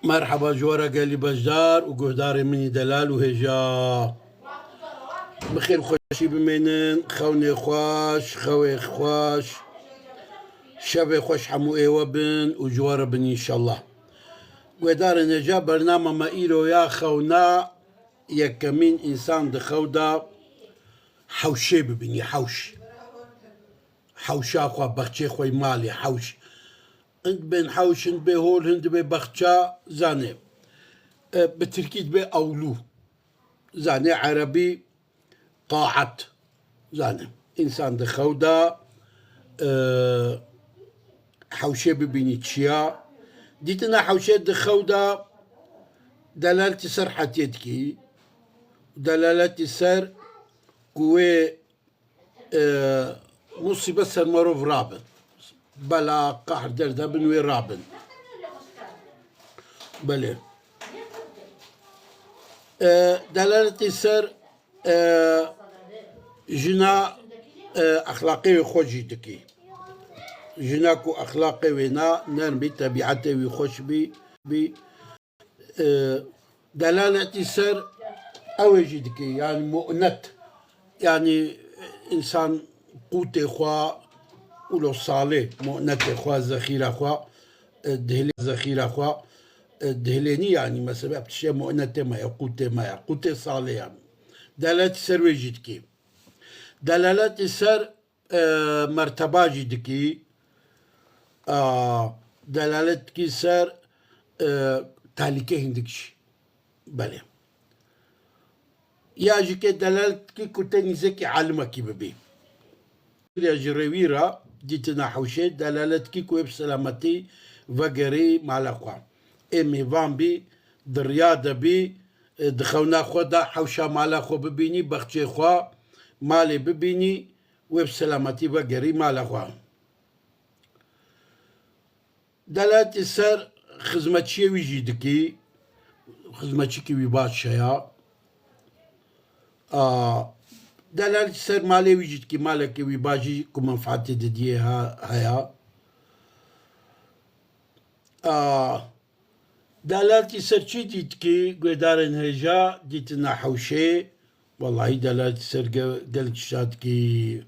مرحبا جوارا قالي بجدار وقهداري مني دلال وهجا بخير خوشي بمنن خوني خوش خوي خوش شبي خوش حمو ايوه بن وجوارا بن ان شاء الله قهدار نجا برنامج ما ايرو يا خونا يكمين انسان دخودا حوشي ببني حوش حوشا خوا بخشي خوي مالي حوش انت بين حوش انت بي هول انت بي بخشا زاني بتركيد بي اولو زاني عربي طاعت زاني انسان دخودا حوشي ببيني تشيا ديتنا حوشي دخودا دلالتي سر حتيتكي دلالتي سر كوي مصيبة سر مروف رابن بلا قهر دردا بنوي رابن بلي دلالتي سر جنا اخلاقي خوشي تكي جناكو اخلاقي وينا نرمي طبيعتي ويخش بي دلالتي سر اوجي تكي يعني مؤنت يعني انسان قوتي خوا ولو صالح مؤنت خوا ذخيره خوا دهلي ذخيره خوا دهليني يعني ما سبب شيء مؤنت ما قوتي صالح يعني دلالتي سر ويجي تكي دلالتي سر مرتبه جدكي دلالتكي سر تاليكي هندكش بله يا جيكي دلالتكي كنتني زكي علمكي ببي يا جريويرا ديتنا حوشي دلالتكي كويب سلامتي وغري مالقوا امي فامبي درياده بي دخونا خدا حوشا مالخو ببيني بخشي خوا مالي ببيني ويب سلامتي وغري مالقوا دلالتي سر خزمتشي ويجي دكي خزمتشي كي ويباشا دلالتي سر مالي ويجي دكي مالك ويباجي كمنفعتي دديها هيا دلالتي سر شي ديتكي قدارن هجا ديتنا حوشي والله دلالتي سر قلت شاتكي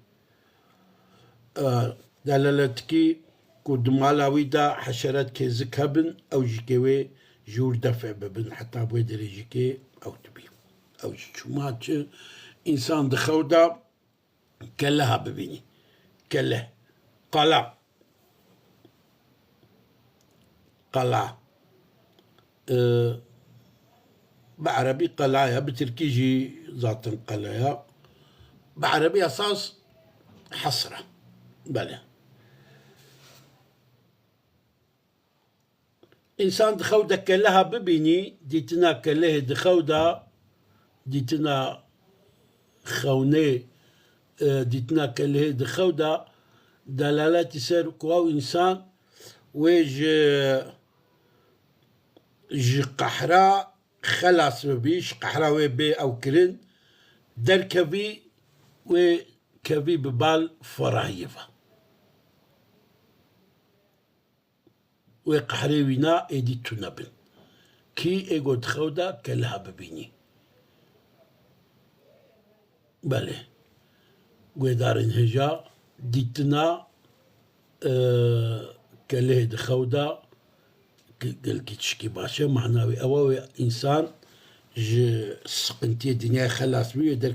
دلالتكي كود مالاوي دا حشرات كي زكبن او جيكيوي جور دفع ببن حتى بوي دريجيكي او تبي او جيشومات انسان دخودا كلها ببيني كله قلا بعربي قلايا بتركيجي ذات قلايا بعربي اساس حسرة بله إنسان دخودة كلها ببيني ديتنا كله دخودة ديتنا خوني ديتنا كله دخودة دلالات يسير كواو إنسان ويج قحرة خلاص ببيش قحرة وبي أو كرن دركبي وكبي ببال فرايفة وقحريوينا ايدي تنبن كي ايغو دخودا كلها ببيني بله ويدارن هجا ديتنا كله دخودا قل كيتشكي باشا معناوي اواوي انسان سقنتي الدنيا خلاص بي يدر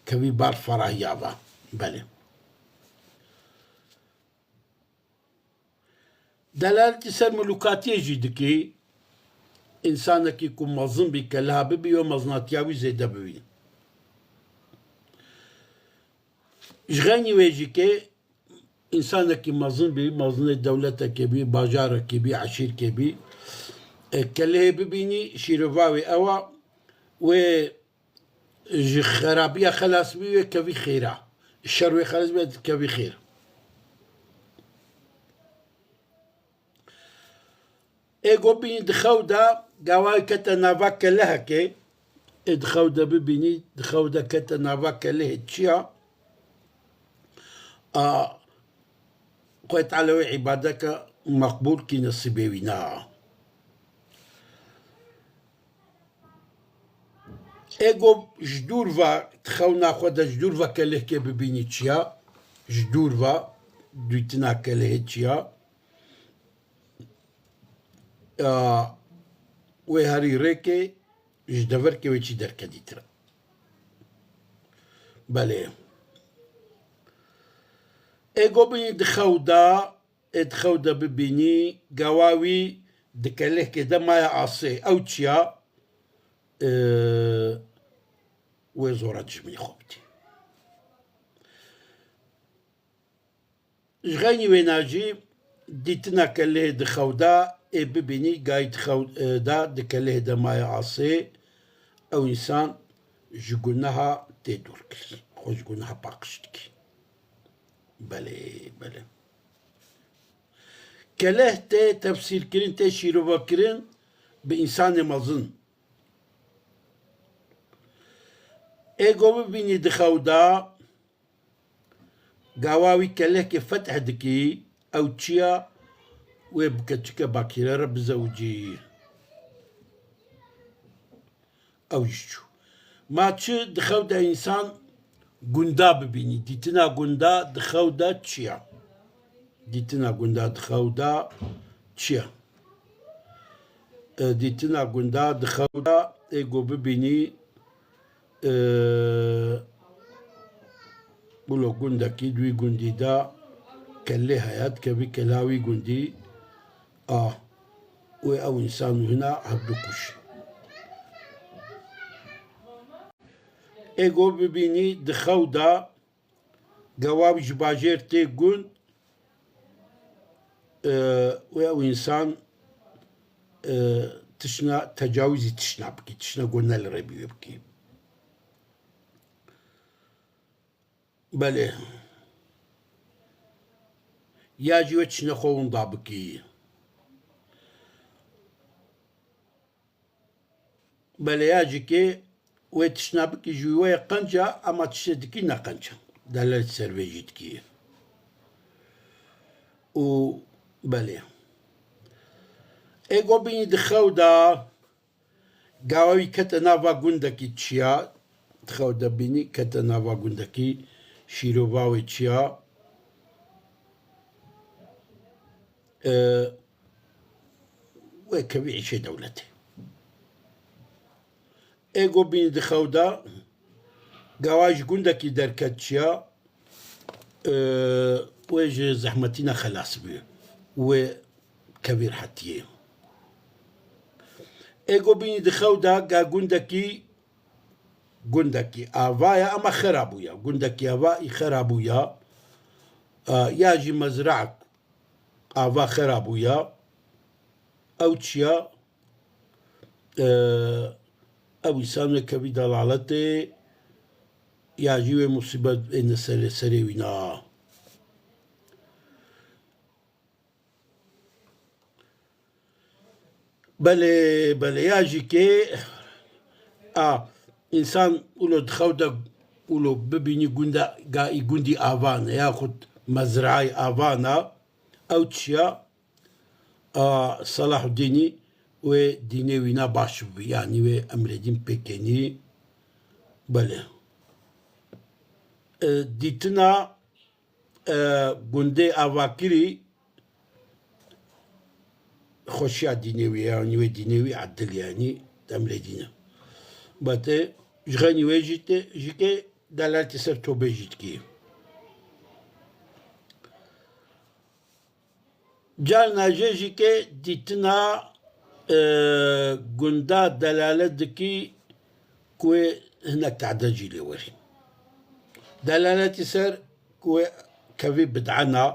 كبي بال فرايابا بله دلالتي سر ملوكاتي جدكي انسانك يكون مظن بكلها ببي ومظناتياوي زيدا ببي جغاني ويجيكي انسانك مظن بي مظن دولتك بي باجارك بي عشيرك بي كلها ببيني شيرفاوي اوا و خرابية خلاص بي كبي خيرا الشر خلاص بي كبي خير ايغو بيني دخودا قواي كتا نافاكا لها كي دخودا ببيني دخودا كتا نافاكا لها تشيا قويت على عبادك مقبول كي نصيبي وينا ئێگۆ ژدورڤە تخەو ناخۆدە ژدورڤە کە لێکێ ببینی چییە ژدورڤە دویتنا کە لە هێ چییە وێ هەری ڕێکێ ji deverkê derke dîtire belê êgo binî dixewda ê dixewda bibînî gewa wî dike lehkê de maya asê ew çiya wê zora dijminî xwe bidî ji xeynî wêne jî dîtina ke lê dixewda ê bibînî gayî dixewda dike lê de maya asê ew însan ji guneha tê dûr kirî xwe ji guneha paqij dikî belê belê keleh tê tefsîrkirin tê şîrovekirin bi însanê mezin êgo bibînî dixewda gawa wî kelehkê feth dikî ew çiya wê bike çike bakîre re bizewcî ew jî çû ma çi dixewda însan gunda bibînî dîtina gunda dixewda çiya dîtina gunda dixewda çiya dîtina gunda dixewda êgo bibînî gulo gundekî dûî gundî de kelê heye dikevî kela wî gundî wê ew însan hûna hevdû kuşî êgo bibînî dixewda gewa wî ji bajêr tê gund wê ew însan tişna tecawîzî tişna bikî tişna gund li rê wê bikî belê ya jî wê tişna xwe winda bikî belê ya jîkê wê tişna bikî ji wê qenca ama tiştê dikî ne qenca delal ser wê jî dikî û belê êgo bînî dixewda gawa wî kete nava gundekî çiya dixewda bînî kete nava gundekî şîrova wê çiya wê kevî îşê dewletê êgo bînî dixewda gewa ji gundekî derket çiya wê ji zehmetîna xelas bûye wê kevî rehetiyê êgo bînî dixewda ga gundekî avaya ama xera bûye gundekî ava î xera bûye ya jî mezraek ava xera bûye ew çiya ew însan wê kevî delaletê ya jî wê musîbet êne serê wî na belê belê ya jîkê însan wilo dixewda wilo bibînî gunda gaî gundî avana yaxud mezraeyê avana ew çiya Selahudînî wê dînê wî ne baş bibî yanî wê emredîn pêkenî belê dîtina gundê avakirî xweşiya dînê wî yanî wê dînê wî edil yanî emredîne betê ji xeynî wê jîkê delaltê ser tobê jî dikî carna jê jîkê dîtina gunda delalet dikî ku wê hinek tehdê jî lê werî delaletî ser ku wê kevî bid'ena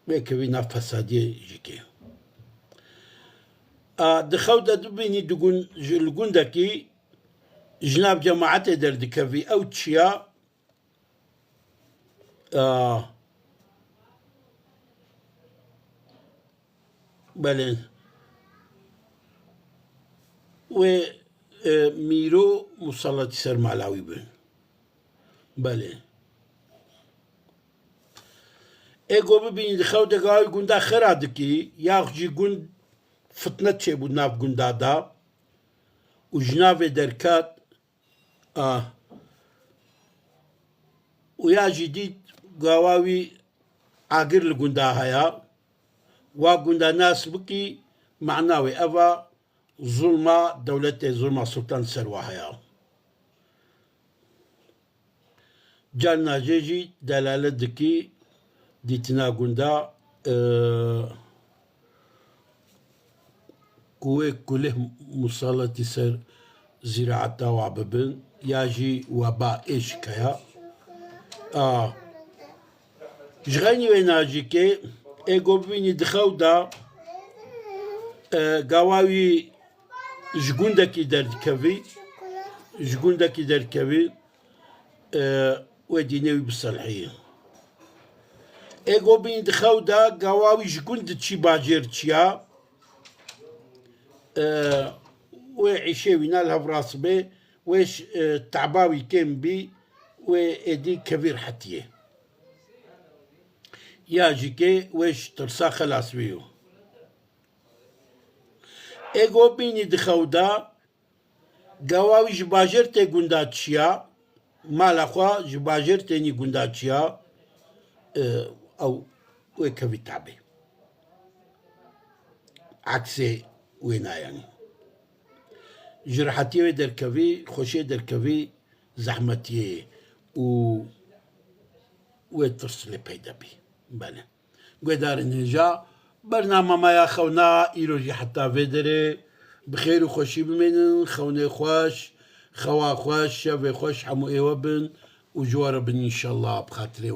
wê kevî nav fesadiyê jîkê dixewda dibînî ji li gundekî ji nav cemaetê derdikevî ew çiya belê wê mîro musalletî ser mala wî bin belê êgo bibînî dixewda gawa wî gunda xera dikî yax jî gund fitnet çêbû nav gunda da وجنافي دركات ويا جديد قواوي عاقر لقندا هيا وقندا ناس بكي معناوي أفا ظلمة دولة ظلمة سلطان سروة هيا جالنا جيجي دلالة دكي ديتنا قندا كوي كله مصالة سر زراعة وعببن ياجي وباء إيش كيا جغاني ويناجي كي إيجو بيني دخودا قواوي جغوندكي دركبي جغوندكي دركبي ودينيوي بالصالحية إيجو بيني دخودا قواوي جغوند تشي باجير تشيا وعشيوي نالها براس بي ويش تعباوي كيم بي وإدي كبير حتيه يا جيكي ويش ترسا خلاص بيو إيجو بيني دخودا قواوي جباجر تي قنداتشيا مالاخوا جباجر تيني قنداتشيا أو ويكفي تعبي عكسي وينا يعني جرحتي دركبي خوشي دركبي زحمتي وترسلي بيدا بي بله قدار نجا برنامج ما يا خونا يروجي حتى فيدري بخير وخوشي بمن خوني خوش خوا خوش شافي خوش حمو ايوبن وجوار بن ان شاء الله بخاطري